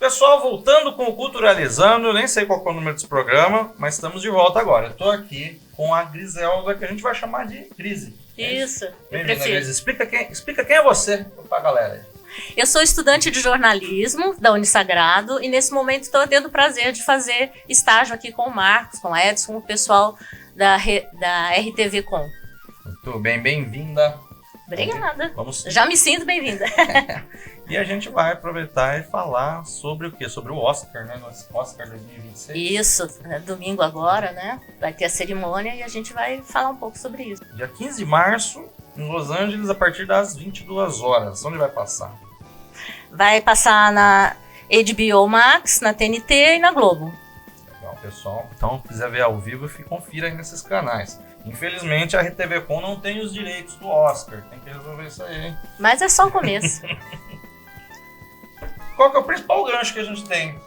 Pessoal, voltando com o Culturalizando, eu nem sei qual é o número desse programa, mas estamos de volta agora. Eu tô aqui com a Griselda, que a gente vai chamar de Grise. Isso, eu Bem-vinda, prefiro. Grise. Explica quem é você pra galera aí. Eu sou estudante de jornalismo da Unisagrado e nesse momento estou tendo o prazer de fazer estágio aqui com o Marcos, com o Edson, com o pessoal da RTV Com. Muito bem, bem-vinda. Obrigada. Vamos... Já me sinto bem-vinda. E a gente vai aproveitar e falar sobre o quê? Sobre o Oscar, né? Nosso Oscar 2026. Isso, domingo agora, né? Vai ter a cerimônia e a gente vai falar um pouco sobre isso. Dia 15 de março, em Los Angeles, a partir das 22 horas. Onde vai passar? Vai passar na HBO Max, na TNT e na Globo. Legal, pessoal. Então, se quiser ver ao vivo, confira aí nesses canais. Infelizmente, a RTV Com não tem os direitos do Oscar. Tem que resolver isso aí, hein? Mas é só o começo. Qual que é o principal gancho que a gente tem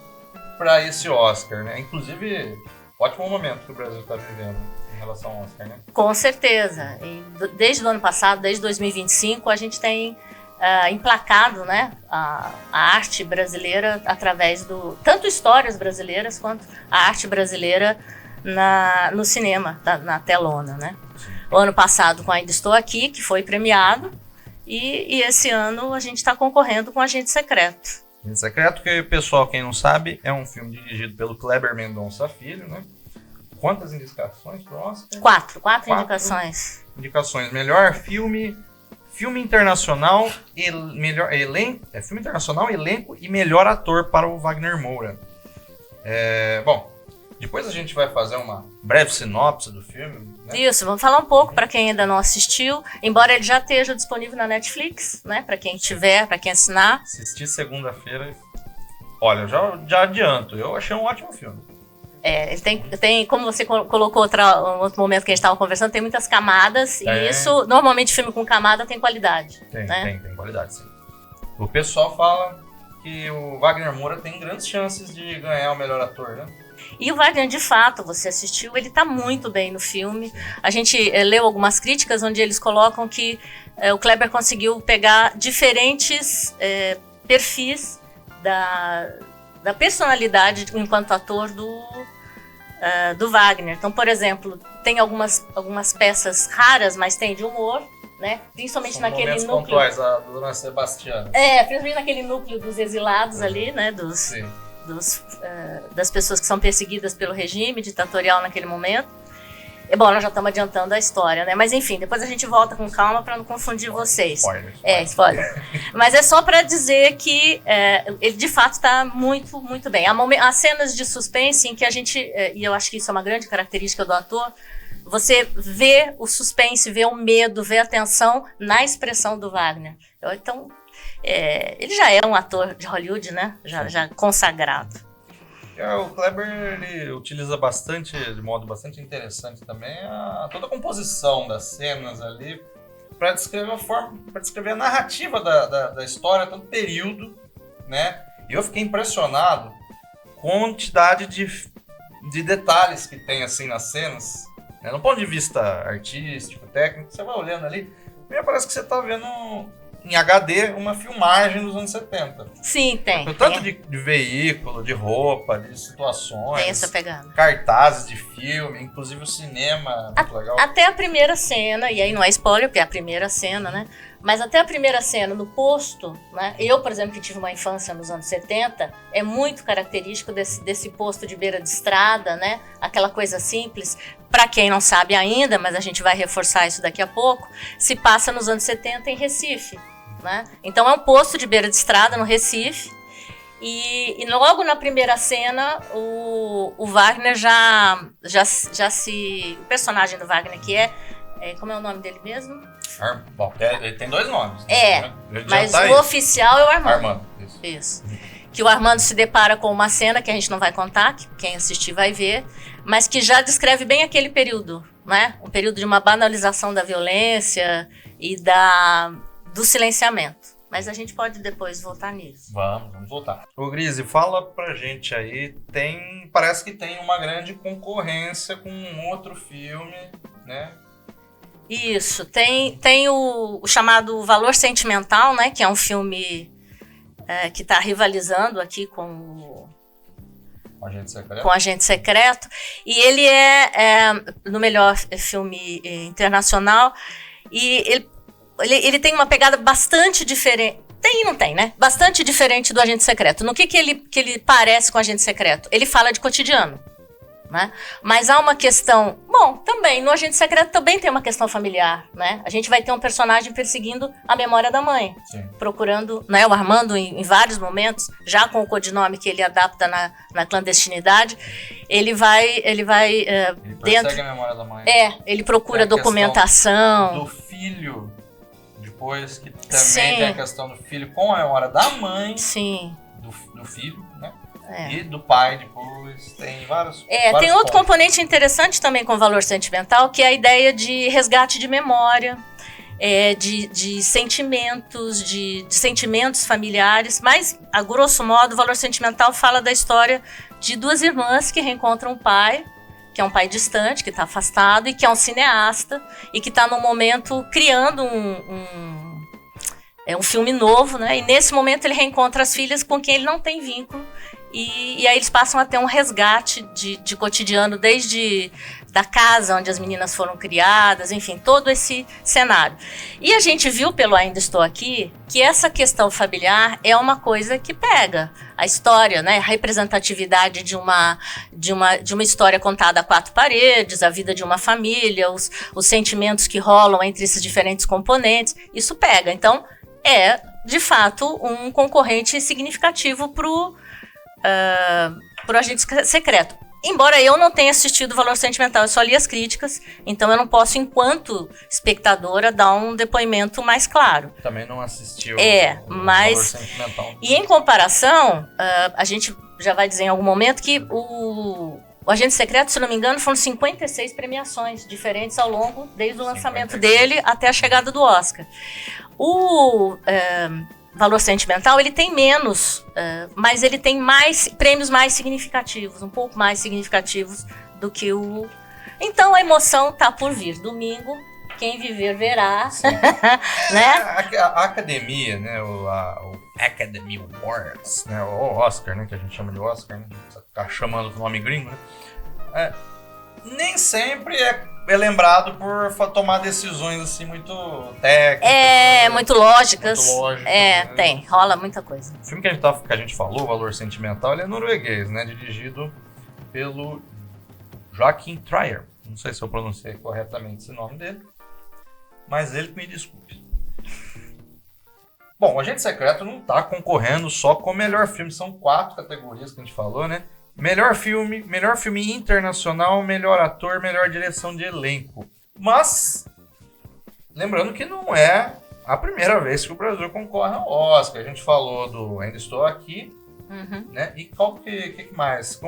para esse Oscar, né? Inclusive, ótimo momento que o Brasil está vivendo em relação ao Oscar, né? Com certeza. E desde o ano passado, desde 2025, a gente tem emplacado, né, a arte brasileira através do... Tanto histórias brasileiras quanto a arte brasileira no cinema, na telona, né? O ano passado com Ainda Estou Aqui, que foi premiado, e esse ano a gente está concorrendo com Agente Secreto. Agente Secreto, que, pessoal, quem não sabe, é um filme dirigido pelo Kleber Mendonça Filho, né? Quantas indicações pro Oscar? Quatro indicações. Indicações. Melhor filme internacional, filme internacional, elenco e melhor ator para o Wagner Moura. Bom, depois a gente vai fazer uma breve sinopse do filme, né? Isso, vamos falar um pouco para quem ainda não assistiu, embora ele já esteja disponível na Netflix, né? Para quem tiver, para quem assinar. Assisti segunda-feira. Olha, já adianto, eu achei um ótimo filme. Ele tem, como você colocou outro momento que a gente estava conversando, tem muitas camadas, e isso, normalmente filme com camada tem qualidade. Tem qualidade, sim. O pessoal fala que o Wagner Moura tem grandes chances de ganhar o melhor ator, né? E o Wagner, de fato, você assistiu, ele está muito bem no filme. A gente leu algumas críticas onde eles colocam que o Kleber conseguiu pegar diferentes perfis da personalidade enquanto ator do Wagner. Então, por exemplo, tem algumas peças raras, mas tem de humor, né? Principalmente São naquele núcleo. pontuais, a Dona Sebastiana. Principalmente naquele núcleo dos exilados ali, né? Das pessoas que são perseguidas pelo regime ditatorial naquele momento. E, bom, nós já estamos adiantando a história, né? Mas enfim, depois a gente volta com calma para não confundir vocês. Spoiler. Mas é só para dizer que ele de fato está muito, muito bem. Há cenas de suspense em que a gente, e eu acho que isso é uma grande característica do ator, você vê o suspense, vê o medo, vê a tensão na expressão do Wagner. Então, ele já é um ator de Hollywood, né? Já consagrado. O Kleber, ele utiliza bastante, de modo bastante interessante também, toda a composição das cenas ali para descrever a narrativa da história, todo período, né? E eu fiquei impressionado com a quantidade de detalhes que tem assim nas cenas, né? Do ponto de vista artístico, técnico, você vai olhando ali, parece que você está vendo em HD uma filmagem dos anos 70. Sim, tem. Tanto de veículo, de roupa, de situações. Tem essa pegada. Cartazes de filme, inclusive o cinema, muito legal. Até a primeira cena, e aí não é spoiler, porque é a primeira cena, né? Mas até a primeira cena no posto, né? Eu, por exemplo, que tive uma infância nos anos 70, é muito característico desse posto de beira de estrada, né? Aquela coisa simples. Para quem não sabe ainda, mas a gente vai reforçar isso daqui a pouco, se passa nos anos 70 em Recife, né? Então é um posto de beira de estrada no Recife, e logo na primeira cena o Wagner o personagem do Wagner, que como é o nome dele mesmo? Bom, ele tem dois nomes. Mas o oficial é o Armando. Armando, isso. Que o Armando se depara com uma cena que a gente não vai contar, que quem assistir vai ver, mas que já descreve bem aquele período, né? Um período de uma banalização da violência e do silenciamento. Mas a gente pode depois voltar nisso. Vamos voltar. Ô Grise, fala pra gente aí, parece que tem uma grande concorrência com um outro filme, né? Isso, tem o chamado Valor Sentimental, né? Que é um filme que está rivalizando aqui com o Agente Secreto. Com o Agente Secreto. E ele é no melhor filme internacional. E ele tem uma pegada bastante diferente. Tem e não tem, né? Bastante diferente do Agente Secreto. No que ele parece com o Agente Secreto? Ele fala de cotidiano, né? Mas há uma questão... Bom, também, no Agente Secreto também tem uma questão familiar, né? A gente vai ter um personagem perseguindo a memória da mãe. Sim. Procurando, né? O Armando, em vários momentos, já com o codinome que ele adapta na clandestinidade, ele persegue a memória da mãe. Ele procura documentação. Do filho... Depois que também tem a questão do filho com a memória da mãe. Sim. Do filho, né? E do pai depois. Tem vários tem outro componente interessante também com o valor sentimental, que é a ideia de resgate de memória, de sentimentos, de sentimentos familiares. Mas, a grosso modo, o valor sentimental fala da história de duas irmãs que reencontram o pai, que é um pai distante, que está afastado, e que é um cineasta, e que está no momento criando um filme novo, né? E nesse momento ele reencontra as filhas com quem ele não tem vínculo, e aí eles passam a ter um resgate de cotidiano, desde da casa onde as meninas foram criadas, enfim, todo esse cenário. E a gente viu pelo Ainda Estou Aqui que essa questão familiar é uma coisa que pega a história, né? A representatividade de uma história contada a quatro paredes, a vida de uma família, os sentimentos que rolam entre esses diferentes componentes, isso pega. Então, de fato, um concorrente significativo pro Agente Secreto. Embora eu não tenha assistido o Valor Sentimental, eu só li as críticas, então eu não posso, enquanto espectadora, dar um depoimento mais claro. Também não assistiu mas... Valor Sentimental. E em comparação, a gente já vai dizer em algum momento que o Agente Secreto, se não me engano, foram 56 premiações diferentes ao longo, desde o lançamento dele até a chegada do Oscar. O Valor Sentimental, ele tem menos, mas ele tem prêmios mais significativos, um pouco mais significativos do que o... Então a emoção tá por vir. Domingo, quem viver verá. Né? A academia, né? O Academy Awards, né? O Oscar, né? Que a gente chama de Oscar, né? Tá chamando o nome gringo, né? Nem sempre é lembrado por tomar decisões assim muito técnicas. Muito lógicas. Né? Rola muita coisa. O filme que a gente falou, Valor Sentimental, ele é norueguês, né? Dirigido pelo Joachim Trier. Não sei se eu pronunciei corretamente esse nome dele, mas ele que me desculpe. Bom, o Agente Secreto não tá concorrendo só com o melhor filme, são 4 categorias que a gente falou, né? Melhor filme internacional, melhor ator, melhor direção de elenco. Mas, lembrando que não é a primeira vez que o Brasil concorre ao Oscar. A gente falou do Ainda Estou Aqui, né? E qual que mais?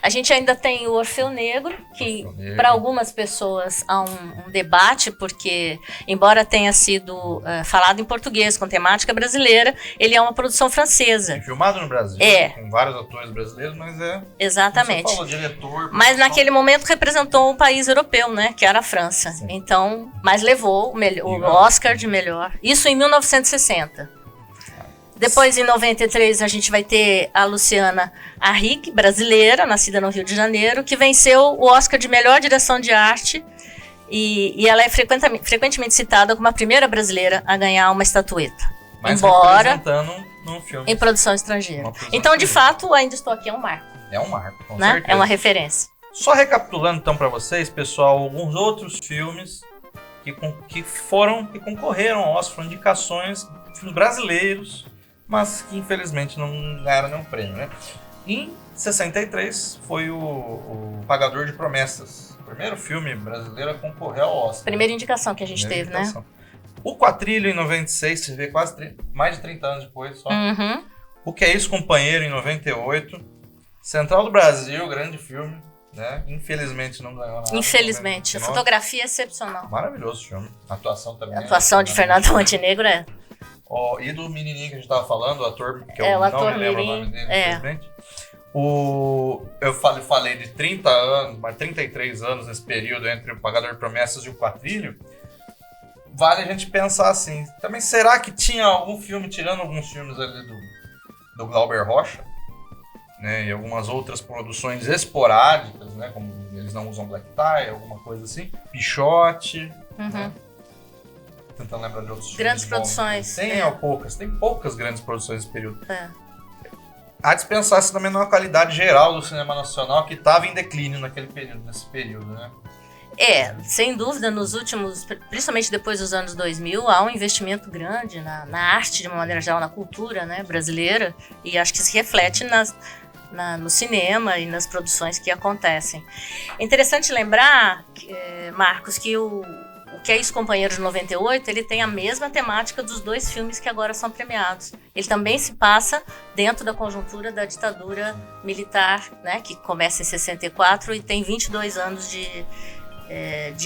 A gente ainda tem o Orfeu Negro, que para algumas pessoas há um debate, porque, embora tenha sido falado em português com temática brasileira, ele é uma produção francesa. E filmado no Brasil, com vários atores brasileiros, mas Exatamente. Você falou, diretor... Mas naquele momento representou um país europeu, né, que era a França. Sim. Então, mas levou o Oscar de melhor. Isso em 1960. Depois, em 93, a gente vai ter a Luciana Arrik, brasileira, nascida no Rio de Janeiro, que venceu o Oscar de melhor direção de arte, e ela é frequentemente citada como a primeira brasileira a ganhar uma estatueta. Mas representando num filme. Em produção estrangeira. Então, de fato, Ainda Estou Aqui é um marco. É um marco, com né? certeza. É uma referência. Só recapitulando, então, para vocês, pessoal, alguns outros filmes que concorreram ao Oscar, foram indicações, filmes brasileiros, mas que infelizmente não ganharam nenhum prêmio, né? Em 63 foi o Pagador de Promessas, o primeiro filme brasileiro a concorrer ao Oscar. Primeira indicação que a gente teve, né? O Quatrilho em 96, você vê mais de 30 anos depois só. O Que É Isso, Companheiro em 98. Central do Brasil, grande filme, né? Infelizmente não ganhou nada. Infelizmente, a fotografia é excepcional. Maravilhoso filme. A atuação também. A atuação de Fernando Montenegro e do menininho que a gente tava falando, o ator, que eu não me lembro o nome dele, infelizmente. Eu falei de 30 anos, mas 33 anos nesse período entre o Pagador de Promessas e o Quatrilho. vale a gente pensar assim. Também, será que tinha algum filme, tirando alguns filmes ali do Glauber Rocha, né, e algumas outras produções esporádicas, né, como eles não usam black tie, alguma coisa assim, Pichote, né? Tentando lembrar de outros grandes filmes produções. Tem poucas grandes produções nesse período. Há de se pensar assim, também numa qualidade geral do cinema nacional que estava em declínio nesse período, né? Sem dúvida, nos últimos, principalmente depois dos anos 2000, há um investimento grande na arte, de uma maneira geral, na cultura, né, brasileira, e acho que se reflete no cinema e nas produções que acontecem. É interessante lembrar, Marcos, que o Que é Ex-Companheiro de 98, ele tem a mesma temática dos dois filmes que agora são premiados. Ele também se passa dentro da conjuntura da ditadura militar, né, que começa em 64 e tem 22 anos de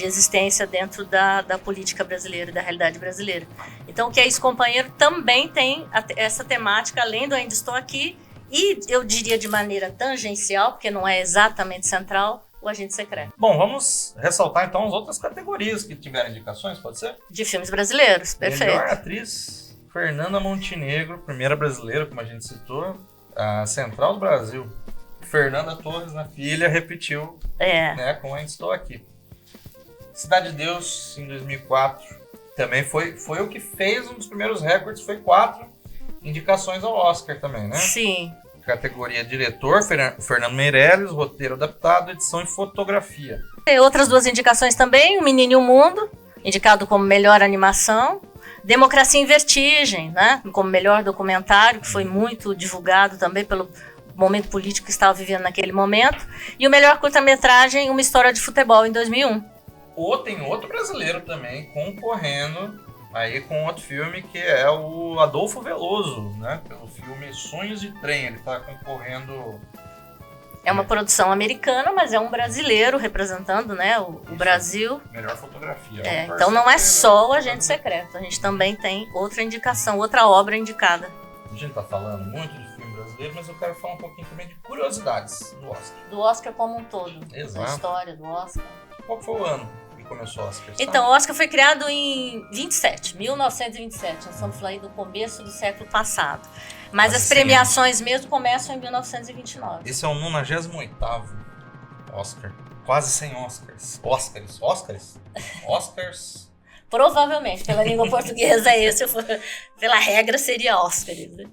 existência dentro da política brasileira, da realidade brasileira. Então, o Que é Ex-Companheiro também tem essa temática, além do Ainda Estou Aqui, e eu diria de maneira tangencial, porque não é exatamente central, o Agente Secreto. Bom, vamos ressaltar então as outras categorias que tiveram indicações, pode ser? De filmes brasileiros, perfeito. Melhor atriz, Fernanda Montenegro, primeira brasileira, como a gente citou, a Central do Brasil. Fernanda Torres, na filha, repetiu, né, com Ainda Estou Aqui. Cidade de Deus, em 2004, também foi o que fez um dos primeiros recordes, foi 4 indicações ao Oscar também, né? Sim. Categoria diretor, Fernando Meirelles, roteiro adaptado, edição e fotografia. Tem outras 2 indicações também, O Menino e o Mundo, indicado como melhor animação, Democracia em Vertigem, né, como melhor documentário, que foi muito divulgado também pelo momento político que estava vivendo naquele momento, e o melhor curta-metragem, Uma História de Futebol, em 2001. Tem outro brasileiro também concorrendo aí com outro filme, que é o Adolfo Veloso, né? Pelo filme Sonhos de Trem. Ele está concorrendo... É uma produção americana, mas é um brasileiro representando, né, o Brasil. Melhor fotografia. Então não é só o Agente Secreto. A gente também tem outra indicação, outra obra indicada. A gente está falando muito de filme brasileiro, mas eu quero falar um pouquinho também de curiosidades do Oscar. Do Oscar como um todo. Exato. Da história do Oscar. Qual foi o ano que começou o Oscar? Então, o Oscar foi criado em 1927. Nós estamos falando aí do começo do século passado. Mas as premiações mesmo começam em 1929. Esse é o 98º Oscar. Quase 100 Oscars. Oscars? Provavelmente, pela língua portuguesa, pela regra seria Oscars. Né?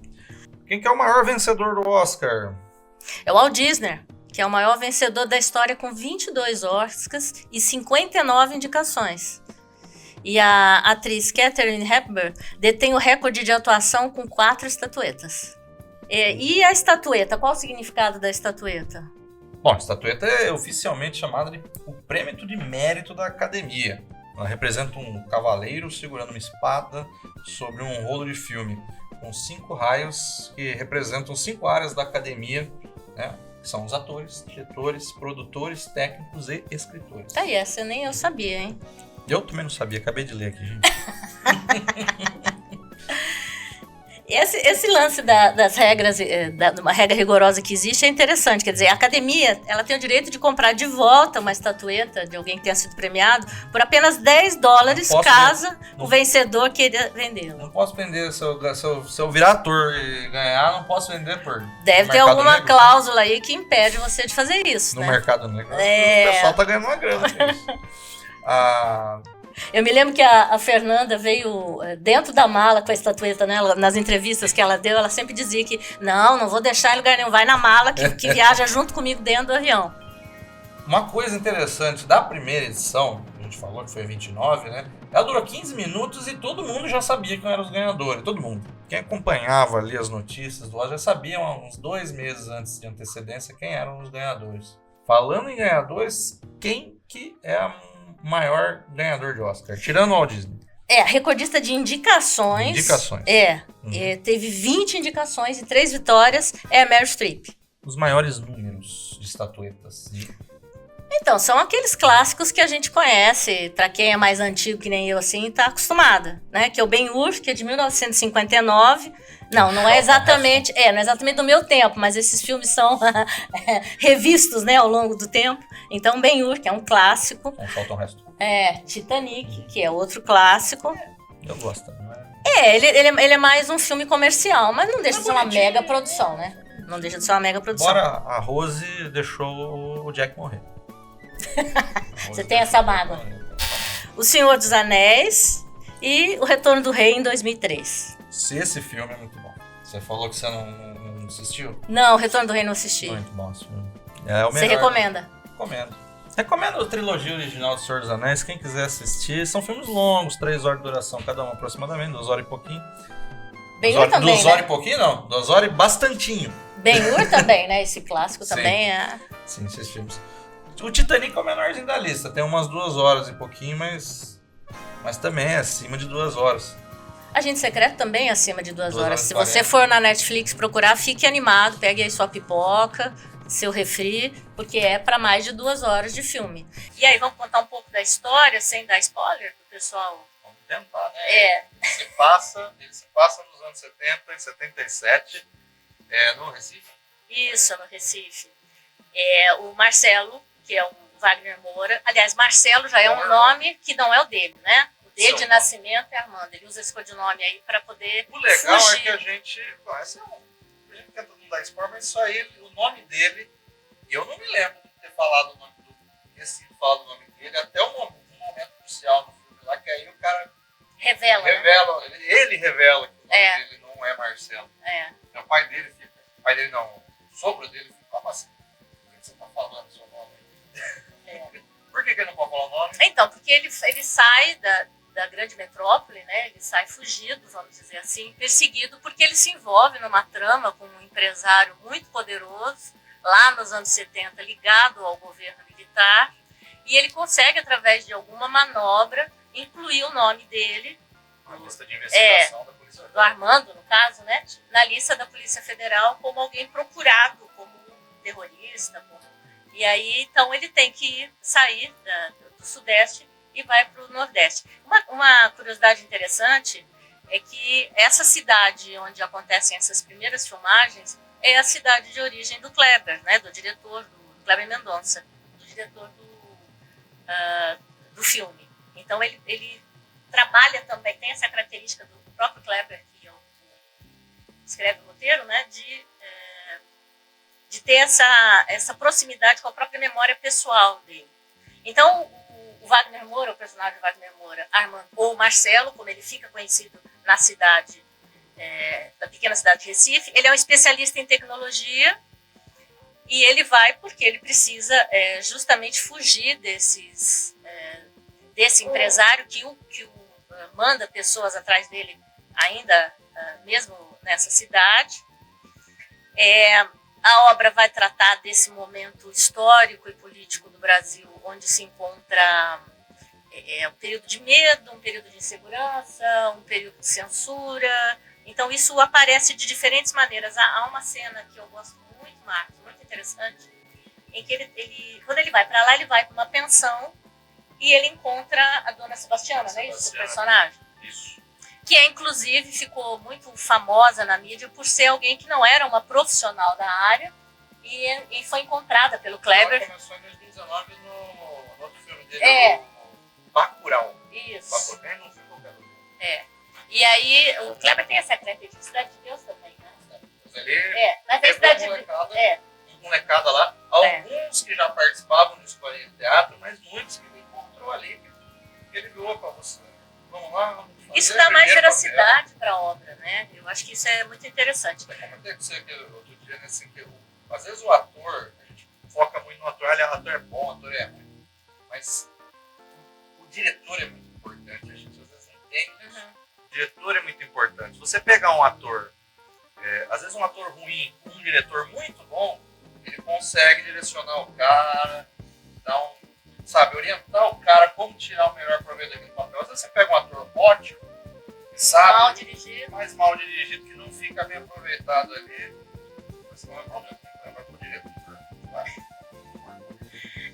Quem que é o maior vencedor do Oscar? É o Walt Disney, que é o maior vencedor da história com 22 Oscars e 59 indicações. E a atriz Katharine Hepburn detém o recorde de atuação com 4 estatuetas. E a estatueta, qual o significado da estatueta? Bom, a estatueta é oficialmente chamada de o Prêmio de Mérito da Academia. Ela representa um cavaleiro segurando uma espada sobre um rolo de filme, com 5 raios que representam 5 áreas da academia, né? Que são os atores, diretores, produtores, técnicos e escritores. Tá aí, essa nem eu sabia, hein? Eu também não sabia, acabei de ler aqui, gente. Esse lance das regras, de uma regra rigorosa que existe é interessante. Quer dizer, a academia ela tem o direito de comprar de volta uma estatueta de alguém que tenha sido premiado por apenas $10 caso o vencedor queira vendê-la. Não posso vender, se eu virar ator e ganhar, não posso vender por... Deve ter alguma cláusula aí que impede você de fazer isso. No né? mercado negro, o pessoal tá ganhando uma grana com isso. Eu me lembro que a Fernanda veio dentro da mala com a estatueta, né? Nas entrevistas que ela deu, ela sempre dizia que não vou deixar em lugar nenhum, vai na mala que viaja junto comigo dentro do avião. Uma coisa interessante da primeira edição, a gente falou que foi 29, né? Ela durou 15 minutos e todo mundo já sabia quem eram os ganhadores, todo mundo. Quem acompanhava ali as notícias do Oscar já sabia uns 2 meses antes de antecedência quem eram os ganhadores. Falando em ganhadores, quem que é a maior ganhador de Oscar, tirando o Walt Disney? Recordista de indicações. Teve 20 indicações e 3 vitórias, é a Meryl Streep. Os maiores números de estatuetas. Então, são aqueles clássicos que a gente conhece, para quem é mais antigo que nem eu, assim, tá acostumada, né? Que é o Ben-Hur, que é de 1959, Não é exatamente, não é exatamente do meu tempo, mas esses filmes são revistos, né, ao longo do tempo. Então, Ben-Hur, que é um clássico. Não falta o resto. Titanic, que é outro clássico. Eu gosto, não é? Ele é mais um filme comercial, mas não deixa de ser uma mega produção, né? Não deixa de ser uma mega produção. Embora a Rose deixou o Jack morrer. Você tem essa mágoa. O Senhor dos Anéis e O Retorno do Rei em 2003. Esse filme é muito bom. Você falou que você não assistiu? Não, O Retorno do Rei não assisti. Muito bom esse filme. É o melhor. Você recomenda? Recomendo a trilogia original do Senhor dos Anéis, quem quiser assistir. São filmes longos, 3 horas de duração cada um aproximadamente, 2 horas e pouquinho. Ben-Hur também, 2 horas e pouquinho não, 2 horas e bastantinho. Ben-Hur também, né? Esse clássico também é... Sim, esses filmes. O Titanic é o menorzinho da lista, tem umas 2 horas e pouquinho, mas também é acima de 2 horas. Agente Secreto também é acima de 2 horas. Se 40. você for na Netflix procurar, fique animado, pegue aí sua pipoca, seu refri, porque é para mais de 2 horas de filme. E aí, vamos contar um pouco da história, sem dar spoiler pro pessoal? Vamos tentar, né? Ele se passa nos anos 70, em 77, no Recife. Isso, no Recife. O Marcelo, que é o Wagner Moura. Aliás, Marcelo já é um nome que não é o dele, né? O dele de nascimento é Armando. Ele usa esse codinome aí para poder O legal fugir. é que a gente quer não dar spoiler, mas só ele, o nome dele, e eu não me lembro de ter falado o nome falado o nome dele até um momento crucial no filme lá, que aí o cara revela, né? Ele revela que o nome dele não é Marcelo. O pai dele não, o sogro dele fica, como assim? Por que você tá falando seu nome? Por que ele não pode falar o nome? Então, porque ele sai da grande metrópole, né? Ele sai fugido, vamos dizer assim, perseguido, porque ele se envolve numa trama com um empresário muito poderoso, lá nos anos 70, ligado ao governo militar, e ele consegue, através de alguma manobra, incluir o nome dele, na lista de investigação da Polícia Federal. Do Armando, no caso, né? Na lista da Polícia Federal como alguém procurado como terrorista. E aí, então, ele tem que sair do Sudeste e vai para o Nordeste. Uma curiosidade interessante é que essa cidade onde acontecem essas primeiras filmagens é a cidade de origem do Kleber, né? Do diretor, do Kleber Mendonça, do diretor do filme. Então, ele trabalha também, tem essa característica do próprio Kleber, que escreve o roteiro, né? De ter essa proximidade com a própria memória pessoal dele. Então, o Wagner Moura, o personagem Wagner Moura, Armando, ou Marcelo, como ele fica conhecido na cidade, da pequena cidade de Recife, ele é um especialista em tecnologia e ele vai porque ele precisa justamente fugir desse empresário que manda pessoas atrás dele ainda, mesmo nessa cidade. A obra vai tratar desse momento histórico e político do Brasil, onde se encontra um período de medo, um período de insegurança, um período de censura. Então, isso aparece de diferentes maneiras. Há uma cena que eu gosto muito, Marcos, muito interessante, em que quando ele vai para lá, ele vai para uma pensão e ele encontra a dona Sebastiana, não é isso? O personagem? Isso. Que inclusive ficou muito famosa na mídia por ser alguém que não era uma profissional da área e foi encontrada pelo Kleber. Ela começou em 2019 no outro filme dele, no Bacurau. Isso. Bacurau não ficou qualquer. E aí, o Kleber tem essa característica, Cidade de Deus também, né? Ele na Cidade de Deus. Molecada lá, alguns que já participavam no Escolinha de Teatro, mas muitos que ele encontrou ali, que ele viu, opa, vamos lá, vamos fazer. Isso dá mais veracidade para a obra, né? Eu acho que isso é muito interessante. Eu comentei com você que outro dia, né, assim, que às vezes o ator, a gente foca muito no ator, o ator é bom, o ator é ruim, mas o diretor é muito importante, a gente às vezes não entende isso. O diretor é muito importante. Se você pegar um ator, às vezes um ator ruim, um diretor muito bom, ele consegue direcionar o cara, orientar o cara como tirar o melhor proveito daquele papel. Às vezes você pega um ator ótimo, sabe, mal dirigido, mas mal dirigido, que não fica bem aproveitado ali, mas não é problema, é pro diretor.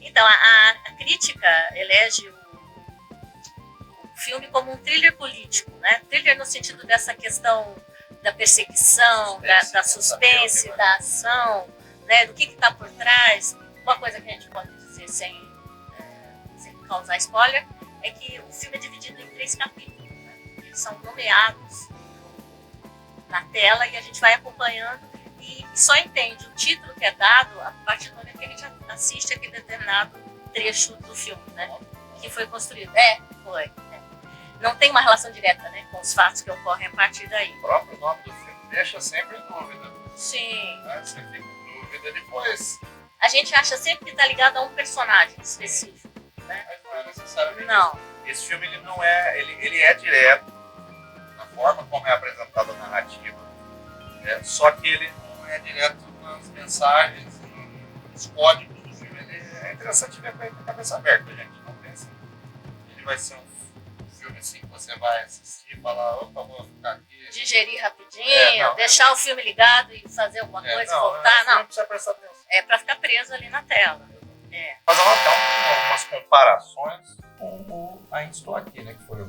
Então, a crítica elege o filme como um thriller político, né? Thriller no sentido dessa questão da perseguição, da suspense, da ação, né, do que está por trás. Uma coisa que a gente pode dizer sem causar spoiler é que o filme é dividido em 3 capítulos. Né? Eles são nomeados na tela e a gente vai acompanhando e só entende o título que é dado a partir do momento que a gente assiste aquele determinado trecho do filme, né? Que foi construído. Foi. Não tem uma relação direta, né, com os fatos que ocorrem a partir daí. O próprio nome do filme deixa sempre em dúvida. Sim. Né? Você fica em dúvida depois. A gente acha sempre que está ligado a um personagem específico, né? Mas não é necessariamente. Não. Esse filme ele não é, ele é direto na forma como é apresentada a narrativa, né? Só que ele não é direto nas mensagens, nos códigos do filme. Ele é interessante ver com a cabeça aberta, gente. Não pensa que ele vai ser um filme assim que você vai assistir e falar, opa, vou ficar aqui. Digerir rapidinho, deixar o filme ligado e fazer alguma coisa e voltar. Não, precisa prestar atenção. É para ficar preso ali na tela. Fazer algumas comparações com o Ainda Estou Aqui, né? Que foi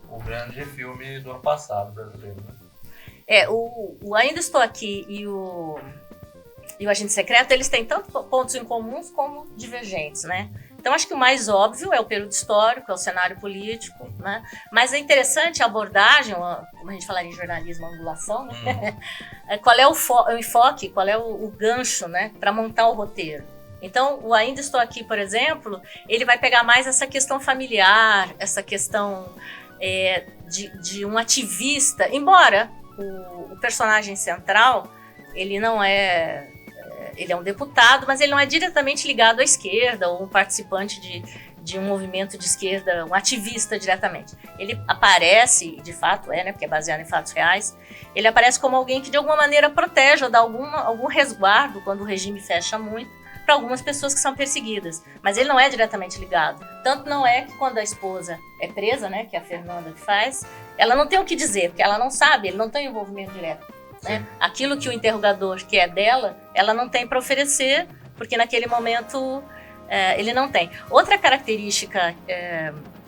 o grande filme do ano passado brasileiro, né? O Ainda Estou Aqui e o Agente Secreto, eles têm tanto pontos em comuns como divergentes, né? Então, acho que o mais óbvio é o período histórico, é o cenário político, né? Mas é interessante a abordagem, como a gente falaria em jornalismo, a angulação, né? Qual é o enfoque, qual é o gancho, né? Para montar o roteiro. Então, o Ainda Estou Aqui, por exemplo, ele vai pegar mais essa questão familiar, essa questão de um ativista, embora o personagem central, ele não é... Ele é um deputado, mas ele não é diretamente ligado à esquerda ou um participante de um movimento de esquerda, um ativista diretamente. Ele aparece, de fato né, porque é baseado em fatos reais, ele aparece como alguém que de alguma maneira protege ou dá algum resguardo quando o regime fecha muito para algumas pessoas que são perseguidas. Mas ele não é diretamente ligado. Tanto não é que quando a esposa é presa, né, que é a Fernanda que faz, ela não tem o que dizer, porque ela não sabe, ele não tem envolvimento direto. Né? Aquilo que o interrogador quer dela, ela não tem para oferecer, porque naquele momento ele não tem. Outra característica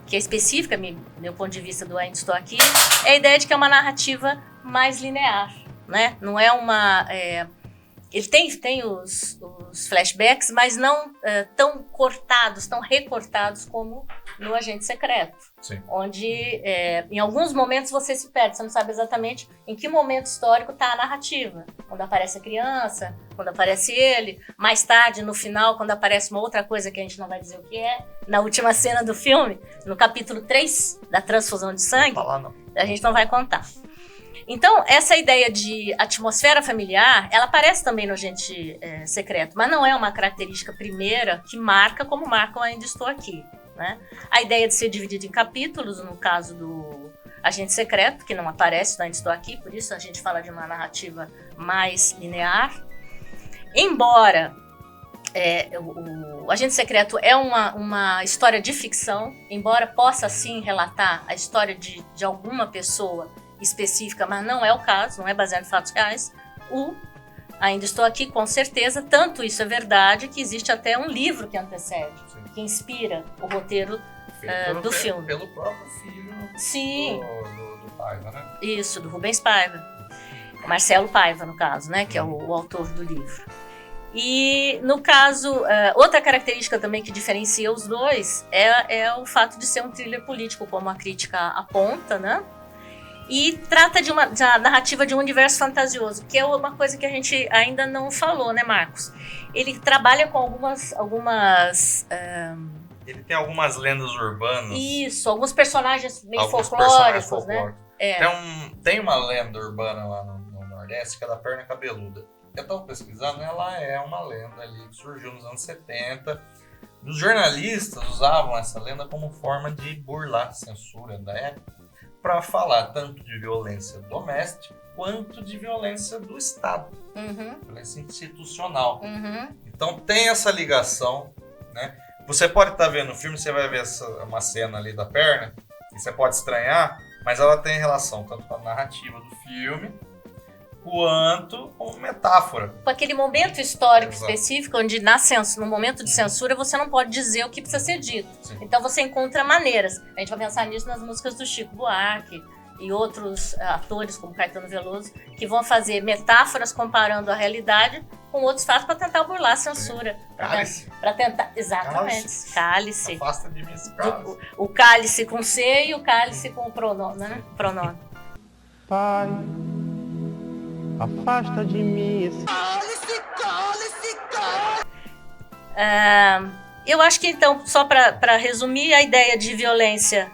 que é específica, do meu ponto de vista do Ainda Estou Aqui, é a ideia de que é uma narrativa mais linear. Né? Não é uma... ele tem os flashbacks, mas não tão cortados, tão recortados como no Agente Secreto. Sim. Onde, em alguns momentos, você se perde. Você não sabe exatamente em que momento histórico está a narrativa. Quando aparece a criança, quando aparece ele. Mais tarde, no final, quando aparece uma outra coisa que a gente não vai dizer o que é. Na última cena do filme, no capítulo 3, da transfusão de sangue, a gente não vai contar. Então, essa ideia de atmosfera familiar, ela aparece também no Agente Secreto, mas não é uma característica primeira que marca como marca o Ainda Estou Aqui. Né? A ideia de ser dividido em capítulos, no caso do Agente Secreto, que não aparece no Ainda Estou Aqui, por isso a gente fala de uma narrativa mais linear. Embora o Agente Secreto é uma história de ficção, embora possa sim relatar a história de alguma pessoa específica, mas não é o caso, não é baseado em fatos reais. Ainda Estou Aqui, com certeza, tanto isso é verdade que existe até um livro que antecede, que inspira o roteiro do filme. Pelo próprio filho Sim. do Paiva, né? Isso, do Rubens Paiva. Marcelo Paiva, no caso, né, que é o autor do livro. E, no caso, outra característica também que diferencia os dois é o fato de ser um thriller político, como a crítica aponta, né? E trata da narrativa de um universo fantasioso, que é uma coisa que a gente ainda não falou, né, Marcos? Ele trabalha com algumas ele tem algumas lendas urbanas. Isso, alguns personagens meio folclóricos, né? Tem uma lenda urbana lá no Nordeste, que é da perna cabeluda. Eu estava pesquisando, ela é uma lenda ali que surgiu nos anos 70. Os jornalistas usavam essa lenda como forma de burlar a censura da época, para falar tanto de violência doméstica quanto de violência do Estado, violência institucional. Então tem essa ligação, né? Você pode estar vendo o filme, você vai ver uma cena ali da perna, e você pode estranhar, mas ela tem relação tanto com a narrativa do filme, quanto com metáfora. Com aquele momento histórico específico, onde no momento de censura você não pode dizer o que precisa ser dito. Sim. Então você encontra maneiras. A gente vai pensar nisso nas músicas do Chico Buarque, e outros atores, como Caetano Veloso, que vão fazer metáforas comparando a realidade com outros fatos para tentar burlar a censura. Cálice. Para tentar, exatamente. Cálice. Afasta de mim esse cálice. O cálice com C e o cálice com o pronome, né? Pronome. Pai, afasta de mim esse Cálice, cálice, cálice. Eu acho que, então, só para resumir, a ideia de violência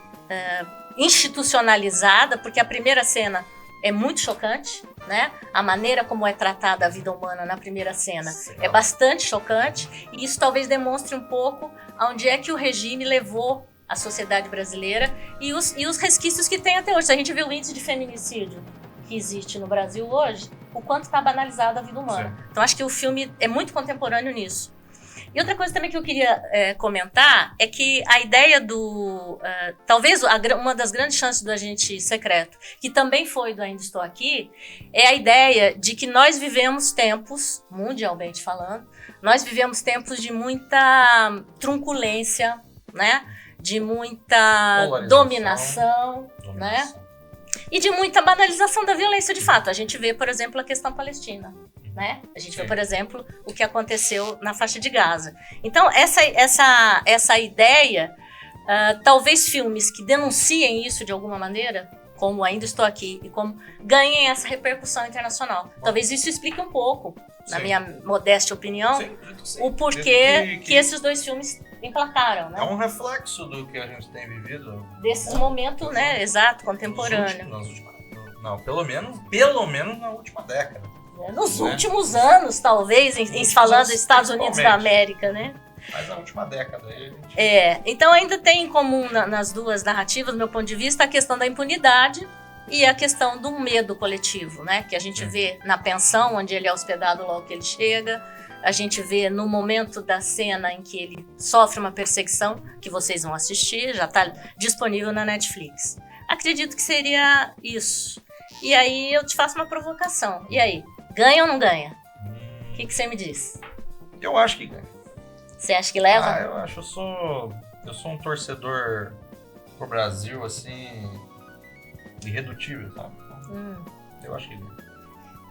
institucionalizada, porque a primeira cena é muito chocante, né? A maneira como é tratada a vida humana na primeira cena é bastante chocante, e isso talvez demonstre um pouco aonde é que o regime levou a sociedade brasileira e os resquícios que tem até hoje. Se a gente vê o índice de feminicídio que existe no Brasil hoje, o quanto está banalizada a vida humana. Sim. Então, acho que o filme é muito contemporâneo nisso. E outra coisa também que eu queria comentar é que a ideia do... talvez uma das grandes chances do Agente Secreto, que também foi do Ainda Estou Aqui, é a ideia de que nós vivemos tempos, mundialmente falando, nós vivemos tempos de muita trunculência, né? De muita dominação, né? E de muita banalização da violência de fato. A gente vê, por exemplo, a questão palestina. Né? A gente vê, por exemplo, o que aconteceu na faixa de Gaza. Então, essa ideia, talvez filmes que denunciem isso de alguma maneira, como Ainda Estou Aqui, e como ganhem essa repercussão internacional. Talvez isso explique um pouco, na minha modesta opinião, o porquê que esses dois filmes emplacaram. Né? É um reflexo do que a gente tem vivido. Desses momentos, né? Exato, contemporâneo. Pelo menos na última década. Nos últimos anos, talvez, falando dos Estados Unidos da América, né? Mas na última década. Então ainda tem em comum nas duas narrativas, do meu ponto de vista, a questão da impunidade e a questão do medo coletivo, né? Que a gente vê na pensão, onde ele é hospedado logo que ele chega. A gente vê no momento da cena em que ele sofre uma perseguição, que vocês vão assistir, já está disponível na Netflix. Acredito que seria isso. E aí eu te faço uma provocação. E aí? Ganha ou não ganha? O que você me diz? Eu acho que ganha. Você acha que leva? Eu acho. Eu sou um torcedor pro Brasil, assim, irredutível, sabe? Eu acho que ganha.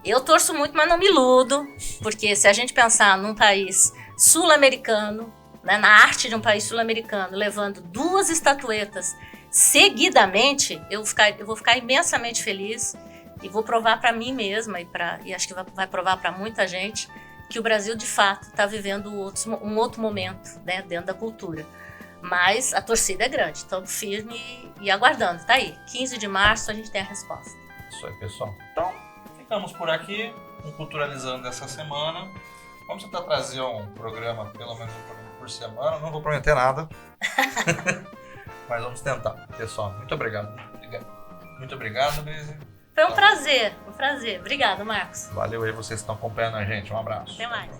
Eu torço muito, mas não me iludo, porque se a gente pensar num país sul-americano, né, na arte de um país sul-americano, levando 2 estatuetas seguidamente, eu vou ficar imensamente feliz. E vou provar para mim mesma e acho que vai provar para muita gente que o Brasil, de fato, está vivendo um outro momento, né, dentro da cultura. Mas a torcida é grande, estamos firme e aguardando. Tá aí, 15 de março a gente tem a resposta. Isso aí, pessoal. Então, ficamos por aqui, Culturalizando essa semana. Vamos tentar trazer um programa, pelo menos um programa por semana. Não vou prometer nada, mas vamos tentar. Pessoal, muito obrigado. Muito obrigado, Luísa. Foi um prazer, um prazer. Obrigada, Marcos. Valeu aí, vocês que estão acompanhando a gente. Um abraço. Até mais.